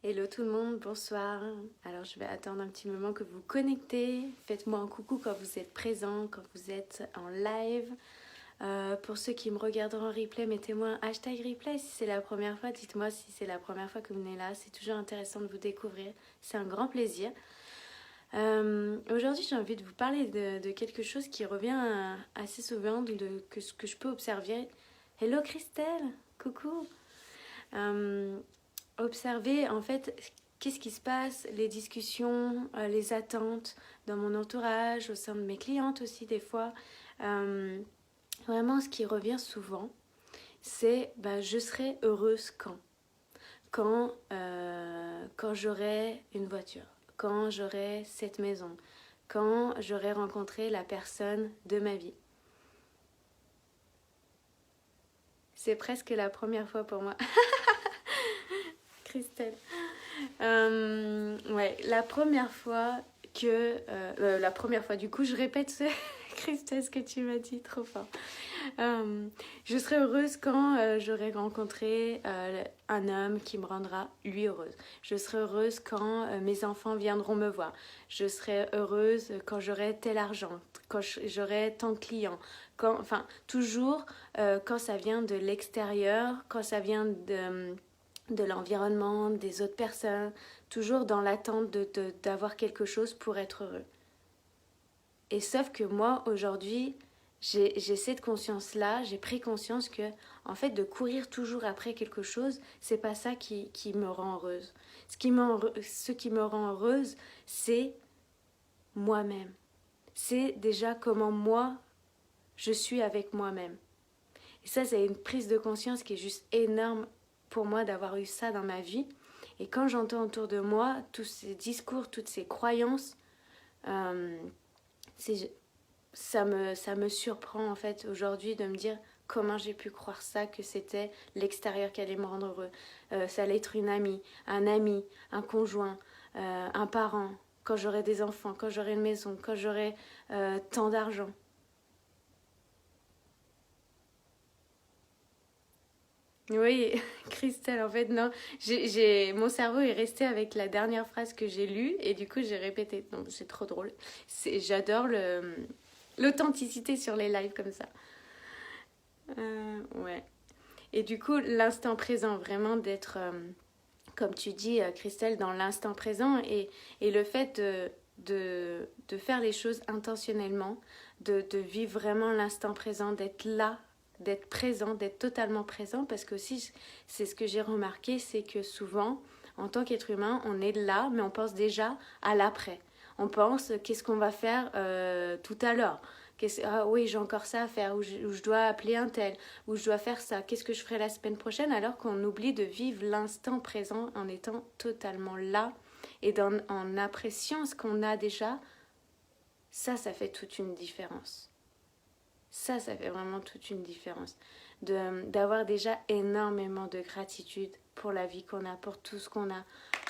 Hello tout le monde, bonsoir. Alors je vais attendre un petit moment que vous connectez. Faites-moi un coucou quand vous êtes présent, quand vous êtes en live. Pour ceux qui me regarderont en replay, mettez-moi un hashtag replay si c'est la première fois. Dites-moi si c'est la première fois que vous venez là. C'est toujours intéressant de vous découvrir. C'est un grand plaisir. Aujourd'hui, j'ai envie de vous parler de quelque chose qui revient assez souvent, que ce que je peux observer. Hello Christelle, coucou. Observer en fait qu'est-ce qui se passe, les discussions, les attentes dans mon entourage, au sein de mes clientes aussi des fois. Vraiment ce qui revient souvent, c'est je serai heureuse quand j'aurai une voiture, quand j'aurai cette maison, quand j'aurai rencontré la personne de ma vie. C'est presque la première fois pour moi. Christelle. Ouais, la première fois la première fois, du coup, je répète Christelle, ce que tu m'as dit, trop fort. Je serai heureuse quand j'aurai rencontré un homme qui me rendra lui heureuse. Je serai heureuse quand mes enfants viendront me voir. Je serai heureuse quand j'aurai tel argent, quand j'aurai tant de clients. Enfin, toujours quand ça vient de l'extérieur, quand ça vient de l'environnement, des autres personnes, toujours dans l'attente d'avoir quelque chose pour être heureux. Et sauf que moi, aujourd'hui, j'ai cette conscience-là, j'ai pris conscience que, en fait, de courir toujours après quelque chose, c'est pas ça qui me rend heureuse. Ce qui me rend heureuse, c'est moi-même. C'est déjà comment moi, je suis avec moi-même. Et ça, c'est une prise de conscience qui est juste énorme pour moi d'avoir eu ça dans ma vie. Et quand j'entends autour de moi tous ces discours, toutes ces croyances, euh, ça me surprend en fait aujourd'hui de me dire comment j'ai pu croire ça, que c'était l'extérieur qui allait me rendre heureux. Ça allait être une amie, un conjoint, un parent, quand j'aurai des enfants, quand j'aurai une maison, quand j'aurai tant d'argent. Oui, Christelle, en fait, non. Mon cerveau est resté avec la dernière phrase que j'ai lue et du coup, j'ai répété. Donc, c'est trop drôle. J'adore l'authenticité sur les lives comme ça. Ouais. Et du coup, l'instant présent, vraiment d'être, comme tu dis, Christelle, dans l'instant présent et le fait de faire les choses intentionnellement, de vivre vraiment l'instant présent, d'être là, d'être présent, d'être totalement présent, parce que aussi, c'est ce que j'ai remarqué, c'est que souvent, en tant qu'être humain, on est là, mais on pense déjà à l'après. On pense qu'est-ce qu'on va faire tout à l'heure. Ah oui, j'ai encore ça à faire, ou je dois appeler un tel, ou je dois faire ça, qu'est-ce que je ferai la semaine prochaine, alors qu'on oublie de vivre l'instant présent en étant totalement là et en appréciant ce qu'on a déjà. Ça fait toute une différence. Ça fait vraiment toute une différence. D'avoir déjà énormément de gratitude pour la vie qu'on a, pour tout ce qu'on a,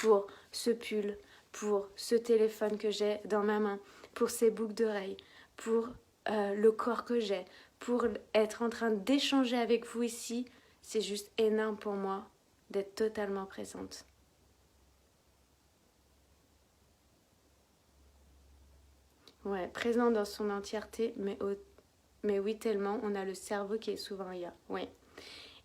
pour ce pull, pour ce téléphone que j'ai dans ma main, pour ces boucles d'oreilles, pour le corps que j'ai, pour être en train d'échanger avec vous ici. C'est juste énorme pour moi d'être totalement présente. Ouais, présent dans son entièreté, mais oui, tellement, on a le cerveau qui est souvent ailleurs. Ouais.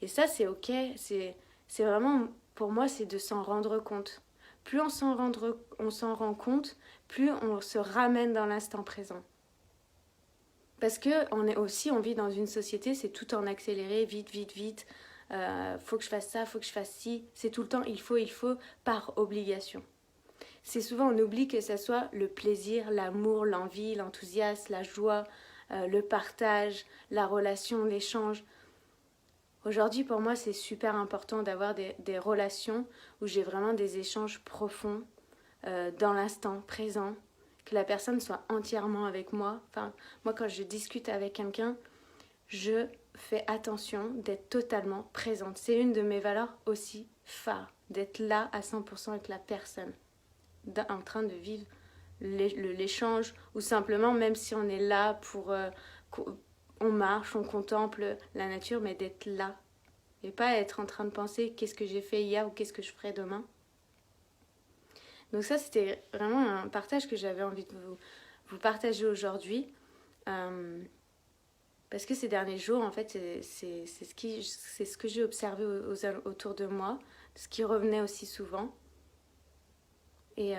Et ça, c'est ok. C'est vraiment, pour moi, c'est de s'en rendre compte. Plus on s'en rend compte, plus on se ramène dans l'instant présent. Parce que on vit dans une société, c'est tout en accéléré, vite, vite, vite. Faut que je fasse ça, faut que je fasse ci. C'est tout le temps, il faut, par obligation. C'est souvent, on oublie que ce soit le plaisir, l'amour, l'envie, l'enthousiasme, la joie, le partage, la relation, l'échange. Aujourd'hui, pour moi, c'est super important d'avoir des relations où j'ai vraiment des échanges profonds dans l'instant présent, que la personne soit entièrement avec moi. Enfin, moi, quand je discute avec quelqu'un, je fais attention d'être totalement présente. C'est une de mes valeurs aussi phares, d'être là à 100% avec la personne, en train de vivre l'échange, ou simplement, même si on est là pour... on marche, on contemple la nature, mais d'être là et pas être en train de penser qu'est-ce que j'ai fait hier ou qu'est-ce que je ferai demain. Donc ça, c'était vraiment un partage que j'avais envie de vous partager aujourd'hui. Parce que ces derniers jours, en fait, c'est ce que j'ai observé autour de moi, ce qui revenait aussi souvent. Et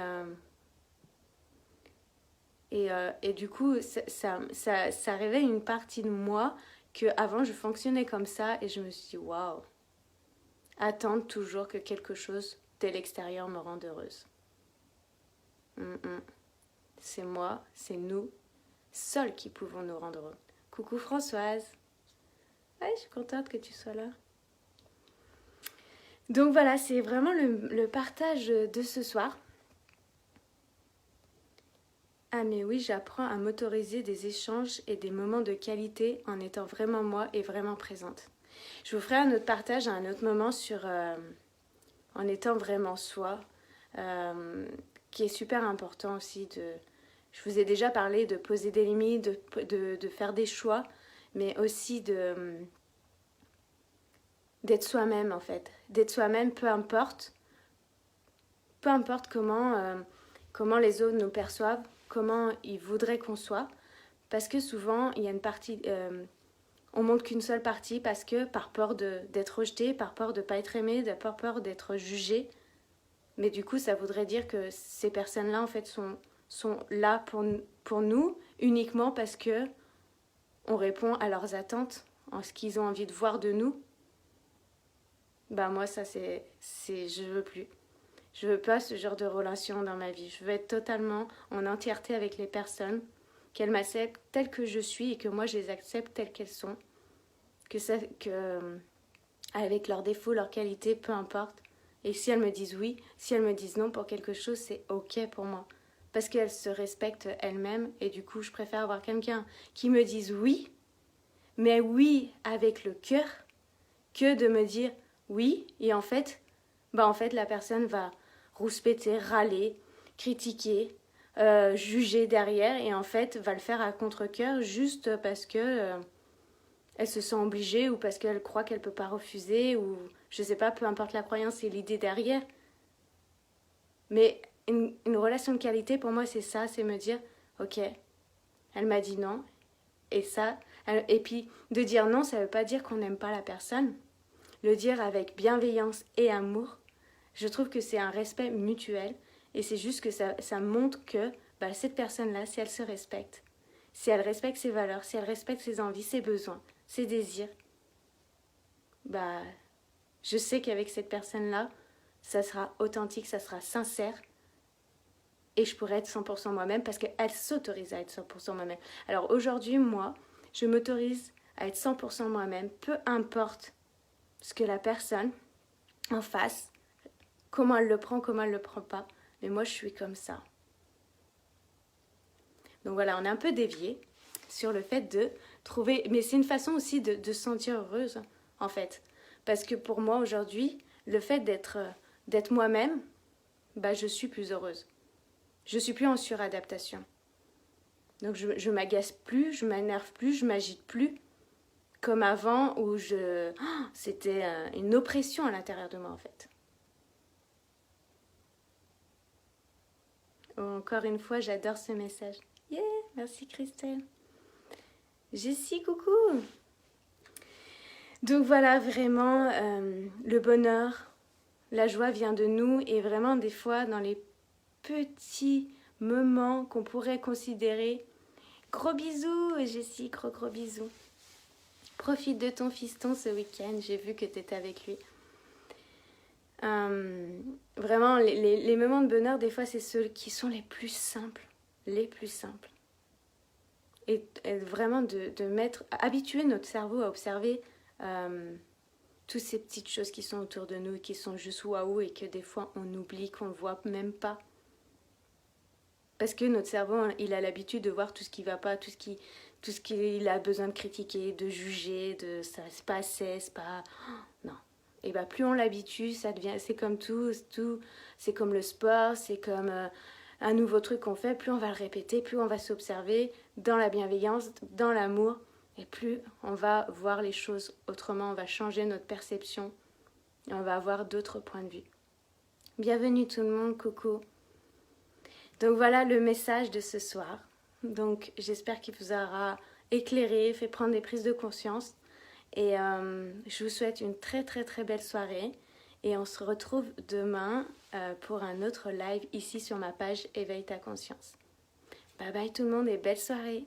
du coup, ça réveille une partie de moi que avant je fonctionnais comme ça et je me suis dit, waouh, attendre toujours que quelque chose de l'extérieur me rende heureuse. C'est moi, c'est nous, seuls qui pouvons nous rendre heureux. Coucou Françoise. Ouais, je suis contente que tu sois là. Donc voilà, c'est vraiment le partage de ce soir. Ah mais oui, j'apprends à m'autoriser des échanges et des moments de qualité en étant vraiment moi et vraiment présente. Je vous ferai un autre partage à un autre moment sur en étant vraiment soi, qui est super important aussi. Je vous ai déjà parlé de poser des limites, de faire des choix, mais aussi d'être soi-même en fait. D'être soi-même, peu importe comment les autres nous perçoivent, comment ils voudraient qu'on soit, parce que souvent il y a une partie, on montre qu'une seule partie parce que par peur d'être rejeté, par peur de ne pas être aimé, par peur d'être jugé, mais du coup ça voudrait dire que ces personnes-là en fait sont là pour nous uniquement parce que on répond à leurs attentes, en ce qu'ils ont envie de voir de nous. Bah moi ça je veux plus. Je veux pas ce genre de relation dans ma vie. Je veux être totalement en entièreté avec les personnes, qu'elles m'acceptent telle que je suis et que moi je les accepte telles qu'elles sont. Avec leurs défauts, leurs qualités, peu importe. Et si elles me disent oui, si elles me disent non pour quelque chose, c'est ok pour moi. Parce qu'elles se respectent elles-mêmes et du coup je préfère avoir quelqu'un qui me dise oui, mais oui avec le cœur, que de me dire oui et en fait la personne va rouspéter, râler, critiquer, juger derrière et en fait va le faire à contre-cœur juste parce que elle se sent obligée ou parce qu'elle croit qu'elle peut pas refuser ou je sais pas, peu importe la croyance et l'idée derrière. Mais une relation de qualité pour moi c'est ça, c'est me dire ok, elle m'a dit non et et puis de dire non ça veut pas dire qu'on n'aime pas la personne. Le dire avec bienveillance et amour, je trouve que c'est un respect mutuel et c'est juste que ça montre que cette personne-là, si elle se respecte, si elle respecte ses valeurs, si elle respecte ses envies, ses besoins, ses désirs, je sais qu'avec cette personne-là, ça sera authentique, ça sera sincère et je pourrai être 100% moi-même parce qu'elle s'autorise à être 100% moi-même. Alors aujourd'hui, moi, je m'autorise à être 100% moi-même, peu importe ce que la personne en face, comment elle le prend, comment elle le prend pas. Mais moi, je suis comme ça. Donc voilà, on est un peu dévié sur le fait de trouver... Mais c'est une façon aussi de se sentir heureuse, en fait. Parce que pour moi, aujourd'hui, le fait d'être moi-même, je suis plus heureuse. Je suis plus en suradaptation. Donc je m'agace plus, je m'énerve plus, je m'agite plus. Comme avant, où c'était une oppression à l'intérieur de moi, en fait. Encore une fois, j'adore ce message. Yeah, merci Christelle. Jessie, coucou. Donc voilà, vraiment, le bonheur, la joie vient de nous et vraiment des fois dans les petits moments qu'on pourrait considérer. Gros bisous, Jessie, gros bisous. Profite de ton fiston ce week-end, j'ai vu que tu étais avec lui. Vraiment, les moments de bonheur, des fois, c'est ceux qui sont les plus simples. Les plus simples. Et vraiment habituer notre cerveau à observer toutes ces petites choses qui sont autour de nous et qui sont juste waouh et que des fois, on oublie, qu'on ne voit même pas. Parce que notre cerveau, il a l'habitude de voir tout ce qui ne va pas, tout ce qu'il a besoin de critiquer, de juger, ça c'est pas assez, c'est pas... Non. Et plus on l'habitue, c'est comme tout, c'est comme le sport, c'est comme un nouveau truc qu'on fait, plus on va le répéter, plus on va s'observer dans la bienveillance, dans l'amour, et plus on va voir les choses autrement, on va changer notre perception, et on va avoir d'autres points de vue. Bienvenue tout le monde, coucou. Donc voilà le message de ce soir. Donc j'espère qu'il vous aura éclairé, fait prendre des prises de conscience. Et je vous souhaite une très très très belle soirée. Et on se retrouve demain pour un autre live ici sur ma page Éveille ta conscience. Bye bye tout le monde et belle soirée.